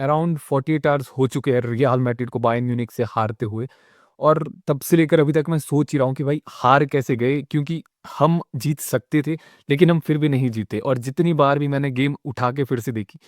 Around 48 hours हो चुके हैं रियल मैड्रिड को बायर्न म्यूनिख से हारते हुए। और तब से लेकर अभी तक मैं सोच ही रहा हूँ कि भाई हार कैसे गए, क्योंकि हम जीत सकते थे लेकिन हम फिर भी नहीं जीते। और जितनी बार भी मैंने गेम उठा के फिर से देखी,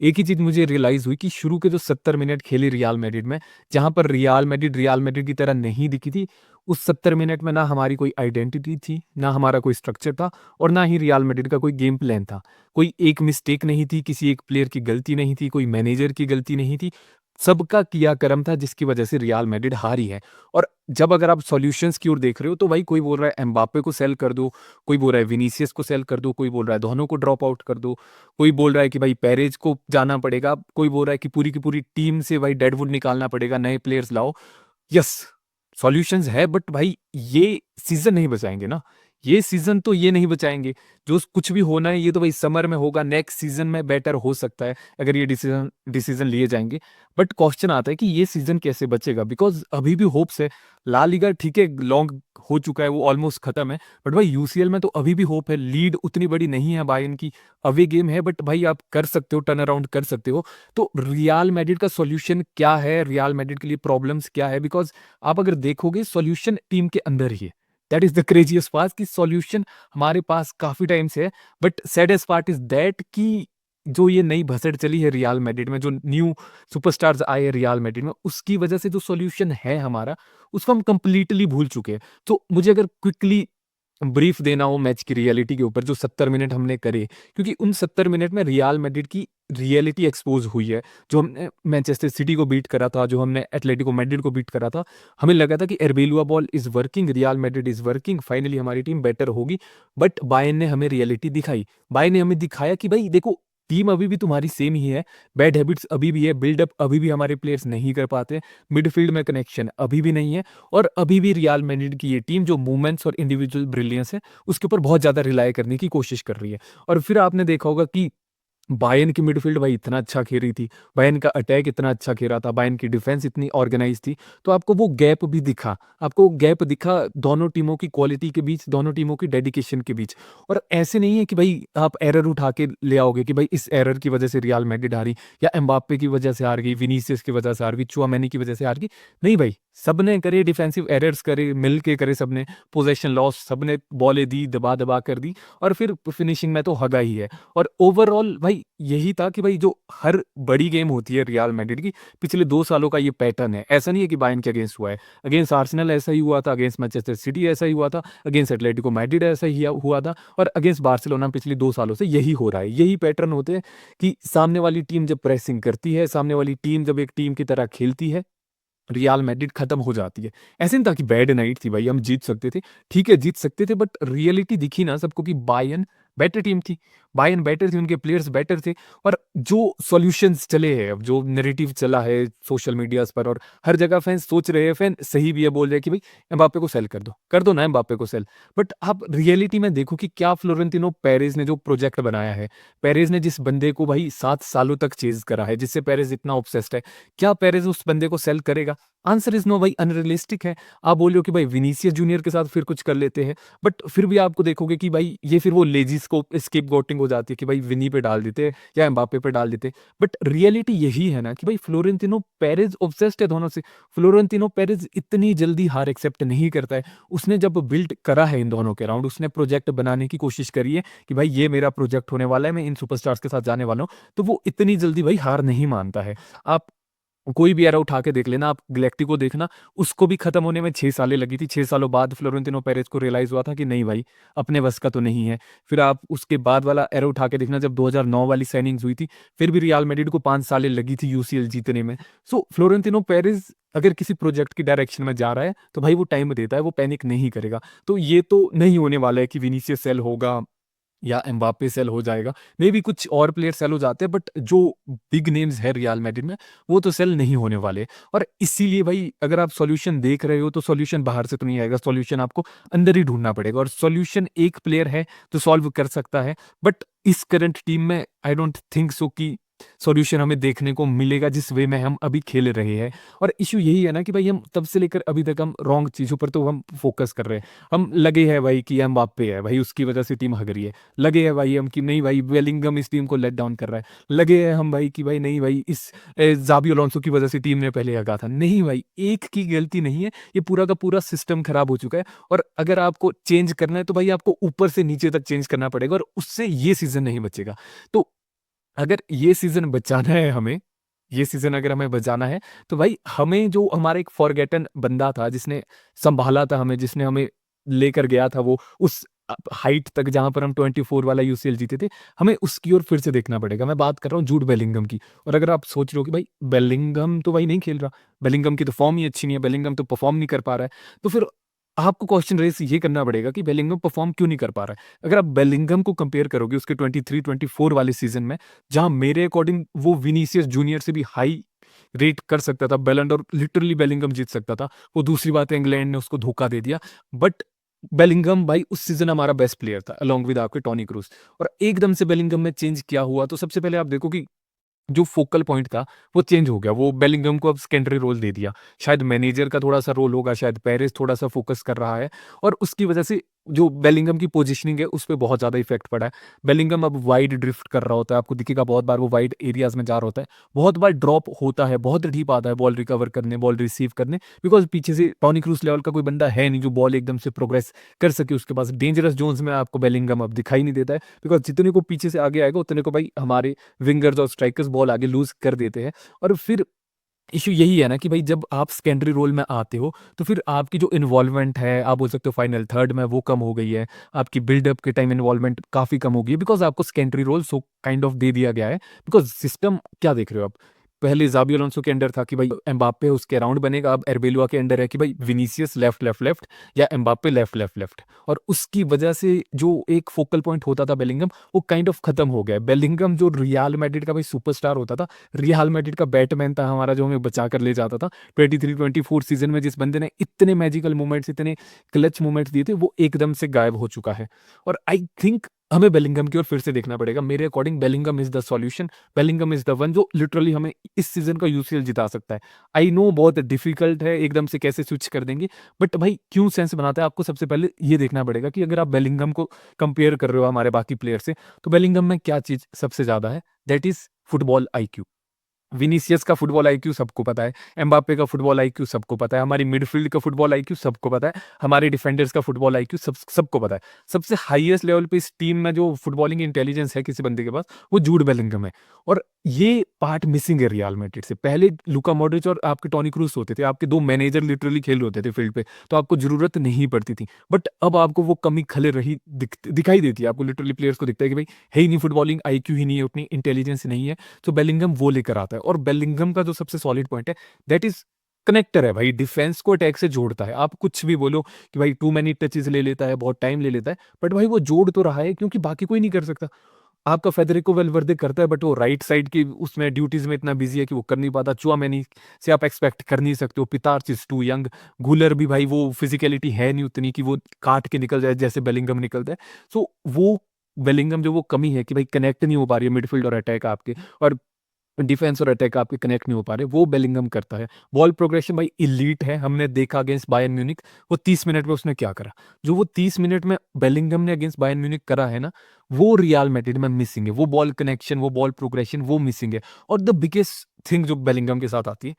एक ही चीज़ मुझे रियलाइज़ हुई कि शुरू के जो 70 मिनट खेले रियल मैड्रिड में, जहाँ पर रियल मैड्रिड की तरह नहीं दिखी थी, उस 70 मिनट में ना हमारी कोई आइडेंटिटी थी, ना हमारा कोई स्ट्रक्चर था और ना ही रियल मैड्रिड का कोई गेम प्लान था। कोई एक मिस्टेक नहीं थी, किसी एक प्लेयर की गलती नहीं थी, कोई मैनेजर की गलती नहीं थी। सबका किया कर्म था जिसकी वजह से रियल मैड्रिड हारी है। और जब अगर आप सॉल्यूशंस की ओर देख रहे हो तो भाई कोई बोल रहा है एम्बाप्पे को सेल कर दो, कोई बोल रहा है विनीसियस को सेल कर दो, कोई बोल रहा है दोनों को ड्रॉप आउट कर दो, कोई बोल रहा है कि भाई पेरेज को जाना पड़ेगा, कोई बोल रहा है कि पूरी की पूरी टीम से भाई डेडवुड निकालना पड़ेगा, नए प्लेयर्स लाओ। यस, सॉल्यूशंस है बट भाई ये सीज़न नहीं बचाएँगे ना। ये सीज़न तो ये नहीं बचाएँगे। जो कुछ भी होना है ये तो भाई समर में होगा, नेक्स्ट सीज़न में बेटर हो सकता है अगर ये डिसीज़न डिसीज़न लिए जाएँगे। बट क्वेश्चन आता है कि ये सीज़न कैसे बचेगा? बिकॉज़ अभी भी होप्स है। ला लीगा ठीक है, लॉन्ग हो चुका है, वो ऑलमोस्ट खत्म है। बट भाई यूसीएल में तो अभी भी होप है। लीड उतनी बड़ी नहीं है बायर्न की, अवे गेम है बट भाई आप कर सकते हो, टर्न अराउंड कर सकते हो। तो रियल मैड्रिड का सॉल्यूशन क्या है? रियल मैड्रिड के लिए प्रॉब्लम्स क्या है? बिकॉज़ आप अगर देखोगे सॉल्यूशन टीम के अंदर ही है। दैट इज़ द क्रेज़ीएस्ट पार्ट कि सॉल्यूशन हमारे पास काफ़ी टाइम से है। But saddest part is that कि जो ये नई भसड़ चली है रियल मैड्रिड में, जो न्यू सुपरस्टार्स आए हैं रियल मैड्रिड में, उसकी वजह से जो सॉल्यूशन है हमारा, उसको हम कंप्लीटली भूल चुके हैं। तो मुझे अगर क्विकली ब्रीफ देना हो मैच की रियलिटी के ऊपर, जो 70 मिनट हमने करे, क्योंकि उन 70 मिनट में रियल मैड्रिड की रियलिटी एक्सपोज़ हुई है। जो हमने मैनचेस्टर सिटी को बीट करा था, जो हमने एटलेटिको मैड्रिड को बीट करा था, हमें लगा था कि Arbeloa ball is working, Real Madrid is working, finally हमारी टीम बेटर होगी। बट बायर्न ने हमें रियलिटी दिखाई। बायर्न ने हमें दिखाया कि भाई देखो, टीम अभी भी तुम्हारी सेम ही है, बैड हैबिट्स अभी भी है, बिल्डअप अभी भी हमारे प्लेयर्स नहीं कर पाते, मिडफील्ड में कनेक्शन अभी भी नहीं है और अभी भी रियल मैड्रिड की ये टीम जो मूवमेंट्स और इंडिविजुअल ब्रिलियंस है, उसके ऊपर बहुत ज़्यादा रिलाय करने की कोशिश कर रही है। और फिर आपने देखा होगा कि बायर्न की मिडफील्ड भाई इतना अच्छा खेल रही थी, बायर्न का अटैक इतना अच्छा खेल रहा था, बायर्न की डिफेंस इतनी ऑर्गेनाइज़ थी, तो आपको वो गैप भी दिखा। आपको गैप दिखा दोनों टीमों की क्वालिटी के बीच, दोनों टीमों की डेडिकेशन के बीच। और ऐसे नहीं है कि भाई आप एरर उठा के ले आओगे कि भाई इस एरर की वजह से रियल मैड्रिड हारी या एम्बाप्पे की वजह से हार गई, विनीसियस की वजह से हार गई, चुआमेनी की वजह से हार गई। नहीं भाई, सबने करे डिफेंसिव एरर्स करे, मिल के करे सबने, पोजेशन लॉस सबने, बॉलें दी, दबा-दबा कर दी और फिर फिनिशिंग में तो हगा ही है। और ओवरऑल भाई यही था कि भाई जो हर बड़ी गेम होती है रियल मैड्रिड की, पिछले 2 सालों का ये पैटर्न है। ऐसा नहीं है कि बायर्न के अगेंस्ट हुआ है। अगेंस्ट आर्सेनल ऐसा ही हुआ था, अगेंस्ट मैनचेस्टर सिटी ऐसा ही हुआ था, अगेंस्ट एटलेटिको मैड्रिड ऐसा ही हुआ था और अगेंस्ट बार्सिलोना पिछले 2 सालों से यही हो रहा है। यही पैटर्न होते हैं कि सामने वाली टीम जब प्रेसिंग करती है, सामने वाली टीम जब एक टीम की तरह खेलती है, रियल मैड्रिड खत्म हो जाती है। ऐसे नहीं था कि बैड नाइट थी भाई, हम जीत सकते थे। ठीक है, जीत सकते थे बट रियलिटी दिखी ना सबको कि बायर्न बेटर टीम थी। बायर्न बेटर थी, उनके प्लेयर्स बेटर थे और जो सॉल्यूशंस चले हैं, अब जो नैरेटिव चला है सोशल मीडियाज़ पर और हर जगह फैन्स सोच रहे हैं, फैन सही भी है, बोल रहे हैं कि भाई एम्बाप्पे को सेल कर दो ना एम्बाप्पे को सेल। बट आप रियलिटी में देखो कि क्या फ्लोरेंटिनो पेरेज़ ने जो प्रोजेक्ट बनाया है, पेरेज़ ने जिस बंदे को भाई 7 सालों तक चेज़ करा है, जिससे पेरेज़ इतना ऑब्सेस्ड है, क्या पेरेज़ उस बंदे को सेल करेगा? आंसर इज़ नो भाई, अनरियलिस्टिक है। आप बोल रहे हो कि भाई विनीसियस जूनियर के साथ फिर कुछ कर लेते हैं, बट फिर भी आपको देखोगे कि भाई ये फिर वो लेज़ी स्केपगोटिंग हो जाती है कि भाई विनी पे डाल देते हैं या एम्बाप्पे पे डाल देते हैं। बट रियलिटी यही है ना कि भाई फ्लोरेंटिनो पेरेज़ ऑब्सेस्ड है दोनों से। फ्लोरेंटिनो पेरेज़ इतनी जल्दी हार एक्सेप्ट नहीं करता है। उसने जब बिल्ड करा है इन दोनों के अराउंड, उसने प्रोजेक्ट बनाने की कोशिश करी है कि भाई ये मेरा प्रोजेक्ट होने वाला है, मैं इन सुपरस्टार्स के साथ जाने वाला हूँ, तो वो इतनी जल्दी भाई हार नहीं मानता है। आप कोई भी एरा उठा के देख लेना, आप गैलेक्टिको देखना, उसको भी खत्म होने में 6 सालें लगी थी। 6 सालों बाद फ्लोरेंटिनो पेरेज़ को रियलाइज़ हुआ था कि नहीं भाई, अपने बस का तो नहीं है। फिर आप उसके बाद वाला एरा उठा के देखना, जब 2009 वाली साइनिंग्स हुई थी, फिर भी रियल मैड्रिड को 5 सालें लगी थी यूसीएल जीतने में। सो फ्लोरेंटिनो पेरेज़ अगर किसी प्रोजेक्ट की डायरेक्शन में जा रहा है, तो भाई वो टाइम देता है, वो पैनिक नहीं करेगा। तो ये तो नहीं होने वाला है कि विनीसियस सेल होगा या एम्बाप्पे सेल हो जाएगा। मेबी कुछ और प्लेयर सेल हो जाते हैं बट जो बिग नेम्स है रियल मैड्रिड में, वो तो सेल नहीं होने वाले। और इसीलिए भाई अगर आप सॉल्यूशन देख रहे हो तो सॉल्यूशन बाहर से तो नहीं आएगा, सॉल्यूशन आपको अंदर ही ढूँढना पड़ेगा और सॉल्यूशन एक प्लेयर है तो सॉल्व कर सकता है। बट इस करंट टीम में आई डोंट थिंक सो कि सॉल्यूशन हमें देखने को मिलेगा जिस वे में हम अभी खेल रहे हैं। और इश्यू यही है ना कि भाई हम तब से लेकर अभी तक हम रॉन्ग चीज़ों पर तो हम फ़ोकस कर रहे हैं। हम लगे हैं भाई कि एम्बाप्पे है, भाई उसकी वज़ह से टीम हग रही है। लगे हैं भाई हम कि नहीं भाई बेलिंगम इस टीम को लेट डाउन कर रहा है। लगे हैं हम भाई कि भाई नहीं भाई इस ज़ाबी अलोंसो की वज़ह से टीम ने पहले हगा था। नहीं भाई, एक की गलती नहीं है, ये पूरा का पूरा सिस्टम खराब हो चुका है। और अगर आपको चेंज करना है तो भाई आपको ऊपर से नीचे तक चेंज करना पड़ेगा और उससे ये सीज़न नहीं बचेगा। तो अगर ये सीज़न बचाना है हमें, ये सीज़न अगर हमें बचाना है, तो भाई हमें जो हमारा एक फॉरगेटन बंदा था, जिसने सँभाला था हमें, जिसने हमें लेकर गया था वो उस हाइट तक जहाँ पर हम 24 वाला यूसीएल जीते थे, हमें उसकी ओर फिर से देखना पड़ेगा। मैं बात कर रहा हूँ जूड बेलिंगम की। और अगर आप सोच रहे हो कि भाई बेलिंगम तो भाई नहीं खेल रहा, बेलिंगम की तो फ़ॉर्म ही अच्छी नहीं है, बेलिंगम तो परफ़ॉर्म नहीं कर पा रहा है, तो फिर आपको क्वेश्चन रेज़ ये करना पड़ेगा कि बेलिंगम परफ़ॉर्म क्यों नहीं कर पा रहा है? अगर आप बेलिंगम को कंपेयर करोगे उसके 23-24 वाले सीज़न में, जहाँ मेरे अकॉर्डिंग वो विनीसियस जूनियर से भी हाई रेट कर सकता था, बैलन डॉर लिटरली बेलिंगम जीत सकता था। वो दूसरी बात है इंग्लैंड ने उसको धोखा दे दिया। बट बेलिंगम भाई उस सीज़न हमारा बेस्ट प्लेयर था अलोंग विद आपके टोनी क्रूज़। और एकदम से बेलिंगम में चेंज क्या हुआ? तो सबसे पहले आप देखो कि जो फोकल पॉइंट था, वो चेंज हो गया। वो बेलिंगम को अब सेकेंडरी रोल दे दिया। शायद मैनेजर का थोड़ा-सा रोल होगा, शायद पेरेज़ थोड़ा-सा फोकस कर रहा है और उसकी वजह से जो बेलिंगम की पोजीशनिंग है, उस पे बहुत ज़्यादा इफ़ेक्ट पड़ा है। बेलिंगम अब वाइड ड्रिफ्ट कर रहा होता है, आपको दिखेगा बहुत बार वो वाइड एरियाज़ में जा रहा होता है। बहुत बार ड्रॉप होता है, बहुत डीप आता है बॉल रिकवर करने, बॉल रिसीव करने, बिकॉज़ पीछे से टोनी क्रूज़ लेवल का कोई बंदा है नहीं, जो बॉल एकदम से प्रोग्रेस कर सके उसके पास। डेंजरस ज़ोन्स में आपको बेलिंगम अब दिखाई नहीं देता है, बिकॉज़ जितने को पीछे से आगे आएगा, उतने को भाई हमारे विंगर्स और स्ट्राइकर्स बॉल आगे लूज़ कर देते हैं। और फिर इश्यू यही है ना कि भाई जब आप सेकेंडरी रोल में आते हो, तो फिर आपकी जो इन्वॉल्वमेंट है, आप बोल सकते हो फाइनल थर्ड में, वो कम हो गई है। आपकी बिल्डअप के टाइम इन्वॉल्वमेंट काफ़ी कम हो गई है, बिकॉज़ आपको secondary role so kind of दे दिया गया है। बिकॉज़ सिस्टम क्या देख रहे हो आप? पहले ज़ाबी अलोंसो के अंडर था कि भाई एम्बाप्पे उसके अराउंड बनेगा, अब एर्बेलुआ के अंडर है कि भाई विनीसियस लेफ्ट, लेफ्ट, लेफ्ट या एम्बाप्पे लेफ्ट, लेफ्ट, लेफ्ट। और उसकी वजह से जो एक फोकल पॉइंट होता था बेलिंगम, वो काइंड ऑफ खत्म हो गया है। बेलिंगम जो रियल मैड्रिड का भाई सुपरस्टार होता था, रियल मैड्रिड का बैटमैन था हमारा, जो हमें बचा कर ले जाता था। 23-24 सीज़न में जिस बंदे ने इतने मैजिकल मोमेंट्स, इतने क्लच मोमेंट्स दिए थे, वो एकदम से गायब हो चुका है। और आई थिंक हमें बेलिंगम की ओर फिर से देखना पड़ेगा। मेरे according Bellingham is the solution, Bellingham is the one जो लिटरली हमें इस सीज़न का यूसीएल जिता सकता है। आई नो बहुत डिफ़िकल्ट है, एकदम से कैसे स्विच कर देंगे, बट भाई क्यों सेंस बनाता है, आपको सबसे पहले ये देखना पड़ेगा कि अगर आप बेलिंगम को कंपेयर कर रहे हो हमारे बाकी प्लेयर से, तो बेलिंगम में क्या चीज़ सबसे ज़्यादा है, that is football IQ. Vinicius का फुटबॉल आईक्यू सबको पता है, एम्बाप्पे का फुटबॉल आईक्यू सबको पता है, हमारी मिडफ़ील्ड का फुटबॉल आईक्यू सबको पता है, हमारे डिफेंडर्स का फुटबॉल आईक्यू सबको पता है। सबसे हाईएस्ट लेवल पे इस टीम में जो फुटबॉलिंग इंटेलिजेंस है किसी बंदे के पास, वो जूड बेलिंगम है। और ये पार्ट मिसिंग है रियल मैड्रिड से। पहले लूका मॉड्रिच और आपके टोनी क्रूस होते थे, आपके 2 मैनेजर लिटरली खेल रहे होते थे फील्ड पे, तो आपको ज़रूरत नहीं पड़ती थी। बट अब आपको वो कमी खले रही दिखाई देती है, आपको लिटरली प्लेयर्स को दिखता है कि भाई है ही नहीं, फुटबॉलिंग आईक्यू ही नहीं है, उतनी इंटेलिजेंस नहीं है। तो बेलिंगम वो लेकर आता है। और बेलिंगम का जो सबसे सॉलिड पॉइंट है, दैट इज़ कनेक्टर है भाई, डिफेंस को अटैक से जोड़ता है। आप कुछ भी बोलो कि भाई टू मैनी टचेज़ ले लेता है, बहुत टाइम ले लेता है, बट भाई वो जोड़ तो रहा है, क्योंकि बाकी कोई नहीं कर सकता। आपका फेडरिको वेलवर्दे करता है, बट वो राइट साइड की उसमें ड्यूटीज़ में इतना बिज़ी है कि वो कर नहीं पाता। चुआमेनी से आप एक्सपेक्ट कर नहीं सकते हो, पितार्च इज़ टू यंग। गूलर भी भाई वो फिज़िकैलिटी है नहीं उतनी कि वो काट के निकल जाए जैसे बेलिंगम निकलता है। सो वो बेलिंगम जो वो कमी है कि भाई कनेक्ट नहीं हो पा रही है मिडफ़ील्ड और अटैक आपके, और डिफेंस और अटैक आपके कनेक्ट नहीं हो पा रहे, वो बेलिंगम करता है। बॉल प्रोग्रेशन भाई एलीट है, हमने देखा अगेंस्ट बायर्न म्यूनिख, वो 30 मिनट में उसने क्या करा। जो वो 30 मिनट में बेलिंगम ने अगेंस्ट बायर्न म्यूनिख करा है ना, वो रियल मैड्रिड में मिसिंग है। वो बॉल कनेक्शन, वो बॉल प्रोग्रेशन, वो मिसिंग है। और द बिगेस्ट थिंग जो बेलिंगम के साथ आती है,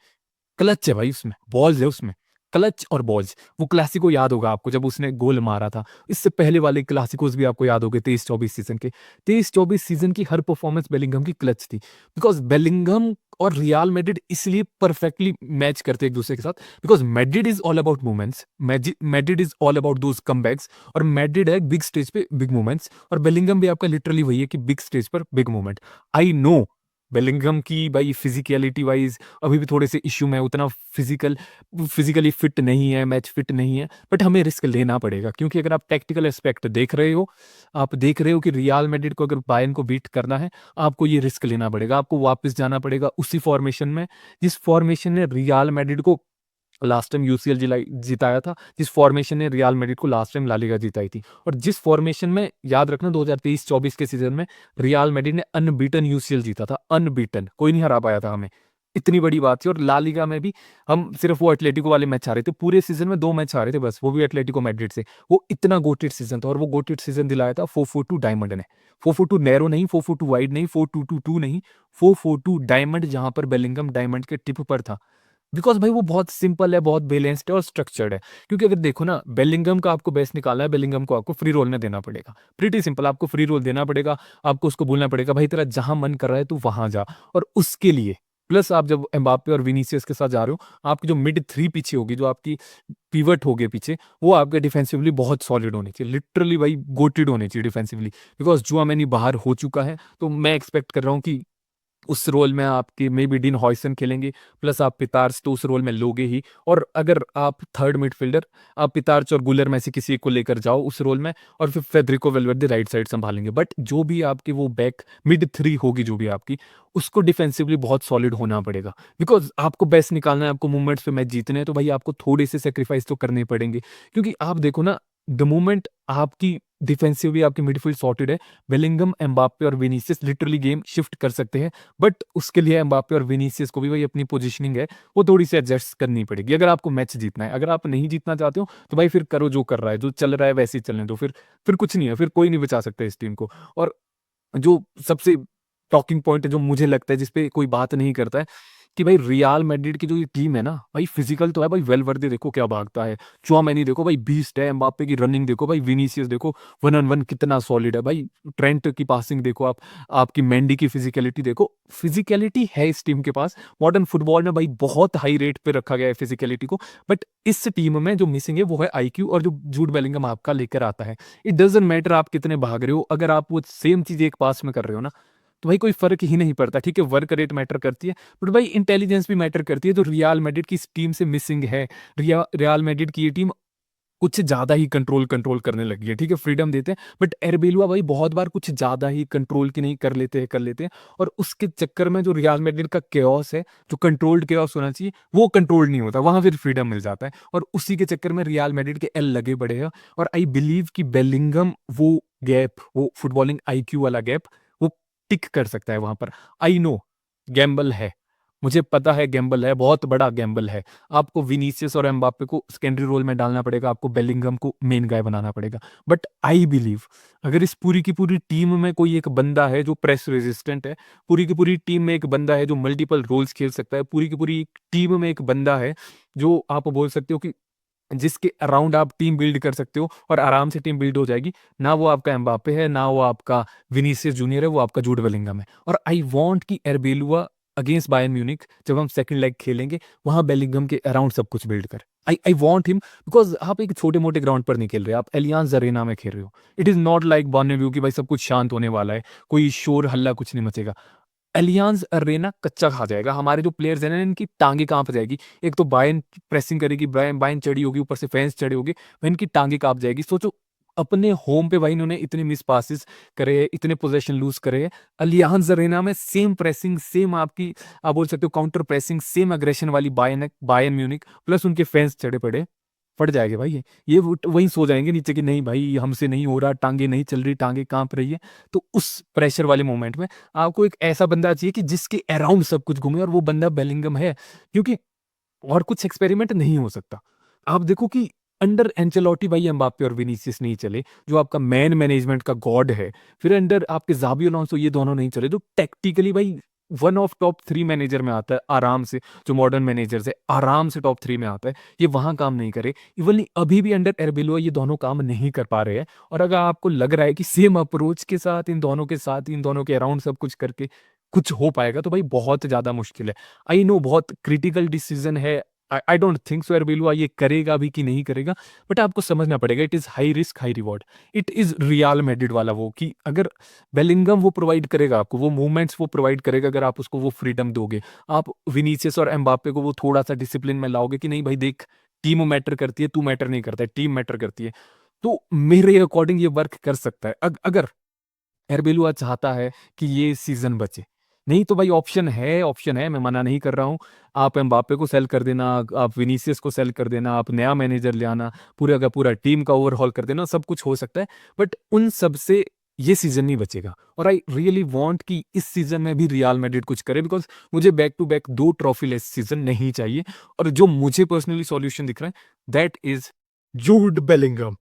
क्लच है भाई उसमें, बॉल्स है उसमें। क्लच और बॉल्स, वो क्लासिको याद होगा आपको जब उसने गोल मारा था। इससे पहले वाले क्लासिकोस भी आपको याद होंगे 23-24 सीज़न के। 23-24 सीज़न की हर परफॉर्मेंस बेलिंगम की क्लच थी। बिकॉज़ बेलिंगम और रियल मैड्रिड इसलिए परफेक्टली मैच करते हैं एक-दूसरे के साथ, because Madrid is all about moments, Madrid is all about those comebacks, और मैड्रिड है बिग स्टेज पे बिग मोमेंट्स, और बेलिंगम भी आपका लिटरली वही है कि बिग स्टेज पर big moment. I know Bellingham की भाई फिज़िकैलिटी वाइज़ अभी भी थोड़े से इश्यू में, उतना फिज़िकली फिट नहीं है, मैच फिट नहीं है, बट हमें रिस्क लेना पड़ेगा, क्योंकि अगर आप टैक्टिकल एस्पेक्ट देख रहे हो, आप देख रहे हो कि रियल मैड्रिड को अगर बायर्न को बीट करना है, आपको ये रिस्क लेना पड़ेगा। आपको वापस जाना पड़ेगा उसी फ़ॉर्मेशन में, जिस फ़ॉर्मेशन ने रियल मैड्रिड को लास्ट टाइम यूसीएल जिताया था, जिस फॉर्मेशन ने रियल मैड्रिड को लास्ट टाइम ला लीगा जिताई थी। और जिस फॉर्मेशन में याद रखना 2023-24 के सीजन में रियल मैड्रिड ने अनबीटन यूसीएल जीता था, अनबीटन, कोई नहीं हरा पाया था हमें। इतनी बड़ी बात थी। और ला लीगा में भी हम सिर्फ वो एटलेटिको वाले मैच हारे थे, पूरे सीजन में 2 मैच हारे थे बस, वो भी एटलेटिको मैड्रिड से। वो इतना गोटेड सीजन था और वो गोटेड सीजन दिलाया था 442 डायमंड ने। 442 नैरो नहीं, 442 वाइड नहीं, 4222 नहीं, 442 डायमंड, जहां पर बेलिंगम डायमंड के टिप पर था। बिकॉज़ भाई वो बहुत सिंपल है, बहुत बैलेंस्ड है और स्ट्रक्चर्ड है। क्योंकि अगर देखो ना, बेलिंगम का आपको बेस्ट निकालना है, बेलिंगम को आपको फ्री रोल में देना पड़ेगा। प्रीटी सिंपल, आपको फ्री रोल देना पड़ेगा, आपको उसको बोलना पड़ेगा भाई तेरा जहाँ मन कर रहा है तू वहाँ जा। और उसके लिए प्लस आप जब एम्बाप्पे और विनीसियस के साथ जा रहे हो, आपकी जो मिड 3 पीछे होगी, जो आपकी पिवट होगे पीछे, वो आपके डिफेंसिवली बहुत सॉलिड होनी चाहिए। लिटरली भाई गोटेड होनी चाहिए डिफेंसिवली। बिकॉज़ चुआमेनी बाहर हो चुका है, तो मैं एक्सपेक्ट कर रहा हूँ कि उस रोल में आपके मे बी डीन हॉयसन खेलेंगे, प्लस आप पितार्स तो उस रोल में लोगे ही। और अगर आप थर्ड मिडफील्डर, आप पितार्च और गुलर में से किसी एक को लेकर जाओ उस रोल में, और फिर फेडरिको वेलवेर्दे राइट साइड संभालेंगे। बट जो भी आपकी वो बैक मिड 3 होगी जो भी आपकी, उसको डिफेंसिवली बहुत सॉलिड होना पड़ेगा। बिकॉज़ आपको बेस्ट निकालना है, आपको मूवमेंट्स पे मैच जीतने हैं, तो भाई आपको थोड़े से सैक्रिफाइस तो करने पड़ेंगे। क्योंकि आप देखो ना, द मोमेंट आपकी डिफेंसिवली आपकी मिडफील्ड सॉर्टेड है, बेलिंगम, एम्बाप्पे और विनीसियस लिटरली गेम शिफ्ट कर सकते हैं। बट उसके लिए एम्बाप्पे और विनीसियस को भी वही अपनी पोजीशनिंग है, वो थोड़ी-सी एडजस्ट करनी पड़ेगी, अगर आपको मैच जीतना है। अगर आप नहीं जीतना चाहते हो, तो भाई फिर करो जो कर रहा है, जो चल रहा है वैसे ही चलने दो। फिर कुछ नहीं है, फिर कोई नहीं बचा सकता इस टीम को। और जो सबसे टॉकिंग पॉइंट है, जो मुझे लगता है जिस पे कोई बात नहीं करता है, कि भाई रियल मैड्रिड की जो ये टीम है ना, भाई फिजिकल तो है भाई। वेलवर्दे देखो क्या भागता है, चुआमेनी देखो भाई बीस्ट है, एम्बाप्पे की रनिंग देखो भाई, विनीसियस देखो वन ऑन वन कितना सॉलिड है भाई, ट्रेंट की पासिंग देखो आप, आपकी मेंडी की फिजिकलिटी देखो। फिजिकलिटी है इस टीम के पास। मॉडर्न फुटबॉल में भाई बहुत हाई रेट पे रखा गया है फिजिकलिटी को। बट इस टीम में जो मिसिंग है वो है आईक्यू, और जो जूड बेलिंगम आपका लेकर आता है। इट डजंट मैटर आप कितने भाग रहे हो, अगर आप वो सेम चीज एक पास में कर रहे हो ना, तो भाई कोई फ़र्क ही नहीं पड़ता। ठीक है, वर्क रेट मैटर करती है, बट भाई इंटेलिजेंस भी मैटर करती है, जो रियल मैड्रिड की इस टीम से मिसिंग है। रियल मैड्रिड की ये टीम कुछ ज़्यादा ही कंट्रोल करने लगी है। ठीक है, फ्रीडम देते हैं, बट एर्बेलुआ भाई बहुत बार कुछ ज़्यादा ही कंट्रोल की नहीं कर लेते हैं। और उसके चक्कर में जो रियल मैड्रिड का केओस है, जो कंट्रोल्ड केओस होना चाहिए, वो कंट्रोल नहीं होता, वहाँ फिर फ्रीडम मिल जाता है। और उसी के चक्कर में रियल मैड्रिड के एल लगे पड़े हैं। और आई बिलीव कि बेलिंगम वो गैप, वो फुटबॉलिंग आईक्यू वाला गैप, वो टिक कर सकता है वहाँ पर। आई नो गैम्बल है, मुझे पता है गैम्बल है, बहुत बड़ा गैम्बल है। आपको विनीसियस और एम्बाप्पे को सेकेंडरी रोल में डालना पड़ेगा, आपको बेलिंगम को मेन गाय बनाना पड़ेगा। बट आई बिलीव अगर इस पूरी की पूरी टीम में कोई एक बंदा है जो प्रेस रेजिस्टेंट है, पूरी की पूरी टीम में एक बंदा है जो मल्टीपल रोल्स खेल सकता है, पूरी की पूरी टीम में एक बंदा है जो आप बोल सकते हो कि जिसके अराउंड आप टीम बिल्ड कर सकते हो और आराम से टीम बिल्ड हो जाएगी, ना वो आपका एम्बाप्पे है, ना वो आपका विनीसियस जूनियर है, वो आपका जूड बेलिंगम है। और आई वांट कि एर्बेलुआ अगेंस्ट बायर्न म्यूनिख जब हम सेकंड लेग खेलेंगे, वहां बेलिंगम के अराउंड सब कुछ बिल्ड कर। आई वांट हिम, बिकॉज़ आप एक छोटे-मोटे ग्राउंड पर नहीं खेल रहे, आप एलियांज अरेना में खेल रहे हो। It is not like Bernabeu कि भाई सब कुछ शांत होने वाला है, कोई शोर हल्ला कुछ नहीं मचेगा। एलियांज अरेना कच्चा खा जाएगा, हमारे जो प्लेयर्स हैं ना, इनकी टांगें काँप जाएगी। एक तो बायर्न प्रेसिंग करेगी, बायर्न चढ़ी होगी, ऊपर से फैन्स चढ़े होंगे, भाई इनकी टांगें काँप जाएगी। सोचो, अपने होम पे भाई इन्होंने इतने मिस पासेस करे हैं, इतने पोज़ेशन लूज़ करे हैं। एलियांज अरेना में सेम प्रेसिंग, सेम आपकी आप बोल सकते हो काउंटर प्रेसिंग, सेम एग्रेशन वाली बायर्न म्यूनिख, प्लस उनके फैन्स चढ़े पड़े, फट जाएँगे भाई ये। ये वहीं सो जाएँगे नीचे कि नहीं भाई हमसे नहीं हो रहा, टाँगें नहीं चल रही, टाँगें काँप रही है। तो उस प्रेशर वाले मोमेंट में आपको एक ऐसा बंदा चाहिए कि जिसके अराउंड सब कुछ घूमे, और वो बंदा बेलिंगम है। क्योंकि और कुछ एक्सपेरिमेंट नहीं हो सकता। आप देखो कि अंडर एंcelotti भाई एम्बाप्पे और विनीसियस नहीं चले, जो आपका मैन मैनेजमेंट का गॉड है। फिर अंडर आपके ज़ाबी अलोंसो, ये दोनों नहीं चले, जो टैक्टिकली भाई वन ऑफ टॉप 3 मैनेजर में आता है आराम से, जो मॉडर्न मैनेजर्स है, आराम से टॉप 3 में आता है। ये वहाँ काम नहीं करे। इवन अभी भी अंडर एर्बेलुआ ये दोनों काम नहीं कर पा रहे हैं। और अगर आपको लग रहा है कि सेम अप्रोच के साथ, इन दोनों के साथ, इन दोनों के अराउंड सब कुछ करके कुछ हो पाएगा, तो भाई बहुत ज़्यादा मुश्किल है। आई नो बहुत क्रिटिकल डिसीजन है। आई डोंट थिंक सो एर्बेलुआ ये करेगा भी कि नहीं करेगा, बट आपको समझना पड़ेगा it is high risk high reward. It is real Madrid वाला वो, कि अगर बेलिंगम वो प्रोवाइड करेगा आपको, वो मूवमेंट्स वो प्रोवाइड करेगा, अगर आप उसको वो फ्रीडम दोगे। आप विनीसियस और एम्बाप्पे को वो थोड़ा-सा डिसिप्लिन में लाओगे कि नहीं भाई देख, टीम मैटर करती है, तू मैटर नहीं करता है, टीम मैटर करती है। तो मेरे अकॉर्डिंग ये वर्क कर सकता है। अगर एर्बेलुआ चाहता है कि ये सीज़न बचे, नहीं तो भाई ऑप्शन है, मैं मना नहीं कर रहा हूँ। आप एम्बाप्पे को सेल कर देना, आप विनीसियस को सेल कर देना, आप नया मैनेजर ले आना, पूरा का पूरा टीम का ओवरहॉल कर देना, सब कुछ हो सकता है। बट उन सब से ये सीज़न नहीं बचेगा और आई रियली वांट कि इस सीज़न में भी रियल मैड्रिड कुछ करे, बिकॉज़ मुझे back to back 2 trophyless season नहीं चाहिए। और जो मुझे पर्सनली सॉल्यूशन दिख रहा है, दैट इज़ जूड बेलिंगम।